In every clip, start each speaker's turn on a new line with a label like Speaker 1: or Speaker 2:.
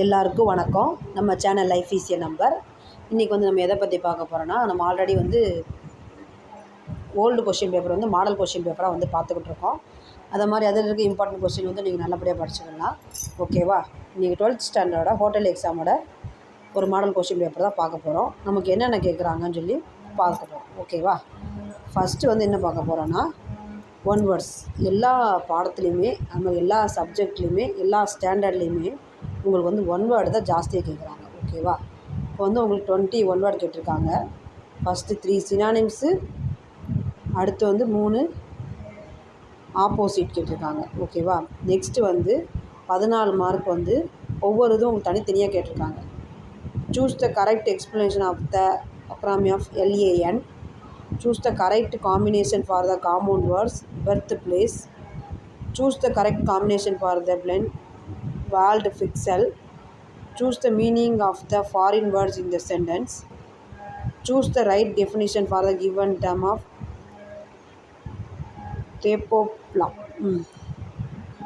Speaker 1: எல்லாருக்கும் வணக்கம். நம்ம channel life is a number. இன்றைக்கி வந்து நம்ம எதை பற்றி பார்க்க போகிறோன்னா, நம்ம ஆல்ரெடி வந்து ஓல்டு கொஷின் பேப்பர் வந்து மாடல் கொஷின் பேப்பராக வந்து பார்த்துக்கிட்டு இருக்கோம். அதை மாதிரி அதில் இருக்க இம்பார்ட்டன்ட் கொஷின் வந்து நீங்கள் நல்லபடியாக படிச்சுக்கலாம். ஓகேவா? இன்றைக்கி 12th ஸ்டாண்டர்டோட ஹோட்டல் எக்ஸாமோட ஒரு மாடல் கொஷின் பேப்பர் தான் பார்க்க போகிறோம். நமக்கு என்னென்ன கேட்குறாங்கன்னு சொல்லி பார்க்க போகிறோம். ஓகேவா? ஃபஸ்ட்டு வந்து என்ன பார்க்க போகிறோன்னா, ஒன் வேர்ட்ஸ். எல்லா பாடத்துலேயுமே நம்ம எல்லா சப்ஜெக்ட்லேயுமே எல்லா ஸ்டாண்டர்ட்லேயுமே உங்களுக்கு வந்து ஒன் வேர்டு தான் ஜாஸ்தியாக கேட்குறாங்க. ஓகேவா? இப்போ வந்து உங்களுக்கு 20 ஒன் வேர்டு கேட்டிருக்காங்க. ஃபஸ்ட்டு 3 சினானிம்ஸு, அடுத்து வந்து 3 ஆப்போசிட் கேட்டிருக்காங்க. ஓகேவா? நெக்ஸ்ட்டு வந்து 14 மார்க் வந்து ஒவ்வொரு இதுவும் உங்களுக்கு தனித்தனியாக கேட்டிருக்காங்க. Choose the correct explanation of the acronym of LAN. Choose the correct combination for the compound words birthplace. Choose the correct combination for the blend walled pixel. Choose the meaning of the foreign words in the sentence. Choose the right definition for the given term of thepopla.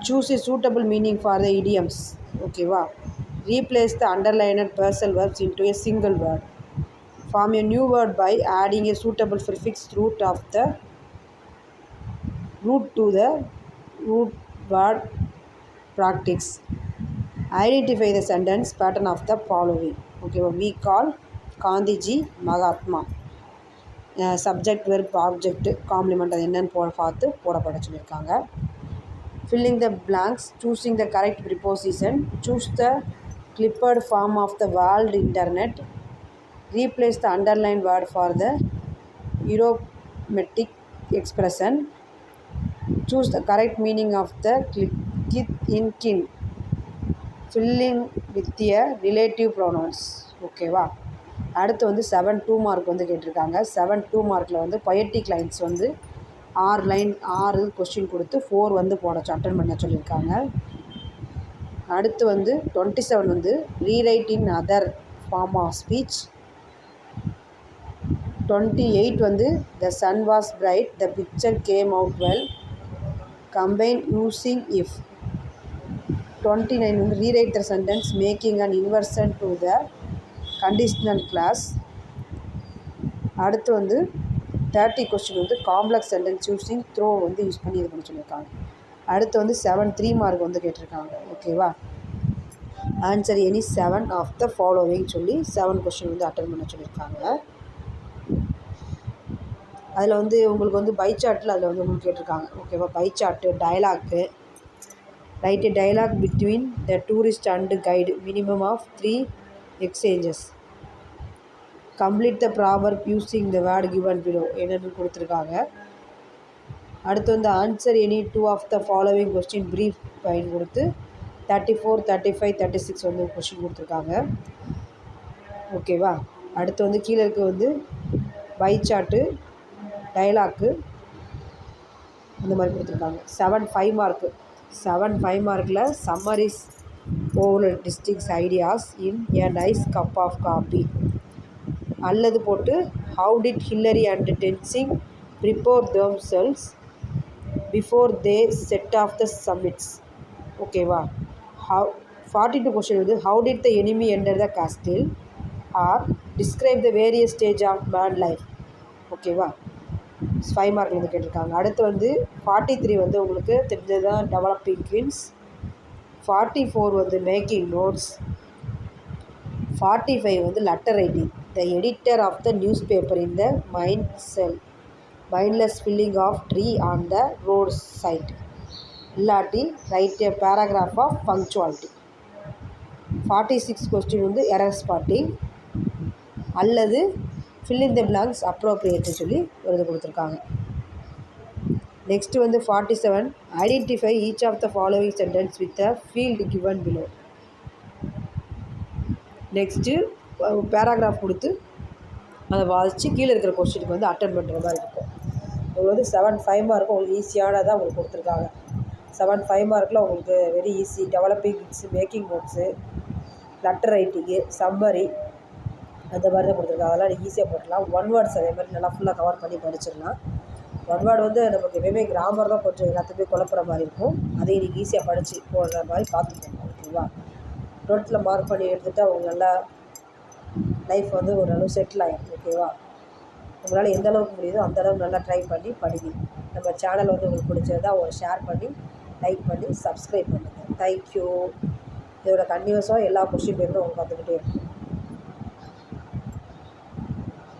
Speaker 1: Choose a suitable meaning for the idioms. Okay, wow. Replace the underlined phrasal verbs into a single word. Form a new word by adding a suitable prefix root to the root word. Practice. Identify the sentence pattern of the following. Okay, we call Gandhiji Mahatma. Subject, verb, object, complement என்னன்னு பார்த்து போடப்பட சொல்லியிருக்காங்க. Filling the blanks. Choosing the correct preposition. Choose the clipped form of the world internet. Replace the underlined word for the idiomatic expression. Choose the correct meaning of the kith in kin. Filling with a relative pronouns. ஓகேவா? அடுத்து வந்து 7 mark வந்து கேட்டிருக்காங்க. 7 மார்க்கில் வந்து poetic lines வந்து 6 question கொடுத்து 4 வந்து அட்டன் பண்ண சொல்லியிருக்காங்க. அடுத்து வந்து 27 வந்து rewrite in other form of speech. 28 வந்து the sun was bright, the picture came out well, combine using if. 29 வந்து rewrite the sentence making an inversion to the conditional clause. அடுத்து வந்து 30 கொஸ்டின் வந்து காம்ப்ளெக்ஸ் சென்டென்ஸ் யூஸிங் த்ரோ வந்து use பண்ணி இது பண்ண சொல்லியிருக்காங்க. அடுத்து வந்து 3 மார்க் வந்து கேட்டிருக்காங்க. ஓகேவா? Answer any 7 of the following சொல்லி 7 கொஸ்டின் வந்து அட்டன் பண்ண சொல்லியிருக்காங்க. அதில் வந்து உங்களுக்கு வந்து பை சார்ட்டில் அதில் வந்து உங்களுக்கு கேட்டிருக்காங்க. ஓகேவா? Pie chart, dialogue. Write a dialogue between the tourist and guide, minimum of 3 exchanges. Complete the proverb using the word given below என்னென்னு கொடுத்துருக்காங்க. அடுத்து வந்து answer any 2 of the following question brief பைன் கொடுத்து 34, 35, 36 வந்து கொஸ்டின் கொடுத்துருக்காங்க. ஓகேவா? அடுத்து வந்து கீழே இருக்க வந்து பை சார்ட்டு, டயலாக்கு அந்த மாதிரி கொடுத்துருக்காங்க. 5 மார்க்கில் summarise over districts ideas in a nice cup of coffee அல்லது போட்டு how did Hillary and Tenzing prepare themselves before they set off the summits. ஓகேவா? 42 கொஸ்டின் வந்து how did the enemy enter the castle or describe the various stage of man life. ஓகேவா? 5 மார்க்கில் வந்து கேட்டிருக்காங்க. அடுத்து வந்து 43 வந்து உங்களுக்கு தெரிஞ்சது தான் டெவலப்பிங் குயின்ஸ். 44 வந்து மேக்கிங் நோட்ஸ். 45 வந்து letter writing. The editor of the news paper in the mindless filling of tree on the road side. இல்லாட்டி write a paragraph of punctuality. 46 question வந்து எரர் ஸ்பாட்டிங் அல்லது fill in the blanks appropriate சொல்லி ஒரு இது கொடுத்துருக்காங்க. Next வந்து 47 identify each of the following sentence with the field given below. Next paragraph கொடுத்து அதை வாசித்து கீழே இருக்கிற கொஸ்டினுக்கு வந்து அட்டன் பண்ணுற மாதிரி இருக்கும். உங்களுக்கு வந்து 5 மார்க்கும் உங்களுக்கு ஈஸியானதாக உங்களுக்கு கொடுத்துருக்காங்க. 5 மார்க்கில் உங்களுக்கு very easy. Developing making notes, letter writing, summary அந்த மாதிரி தான் கொடுத்துருக்காங்க. அதெல்லாம் நீங்கள் ஈஸியாக போட்டுடலாம். ஒன் வேர்ட்ஸ் அதே மாதிரி நல்லா ஃபுல்லாக கவர் பண்ணி படிச்சிடலாம். ஒன் வேர்டு வந்து நமக்கு எப்பயுமே கிராமர் தான் கொஞ்சம் எல்லாத்துக்குமே குழப்புற மாதிரி இருக்கும். அதையும் நீங்கள் ஈஸியாக படித்து போடுற மாதிரி பார்த்துக்கோங்க. ஓகேவா? 12th மார்க் பண்ணி எடுத்துகிட்டா அவங்க நல்லா லைஃப் வந்து ஓரளவு செட்டில் ஆகிடும். ஓகேவா? உங்களால் எந்த அளவுக்கு முடியுதோ அந்தளவுக்கு நல்லா ட்ரை பண்ணி படிங்க. நம்ம சேனல் வந்து உங்களுக்கு பிடிச்சிருந்தா ஒரு ஷேர் பண்ணி, லைக் பண்ணி, சப்ஸ்கிரைப் பண்ணுங்கள். தேங்க்யூ. இதோட கன்டினியூஸாக எல்லா கொஸ்டின் பேப்பரும் உங்களுக்கு வந்துக்கிட்டே இருக்கும்.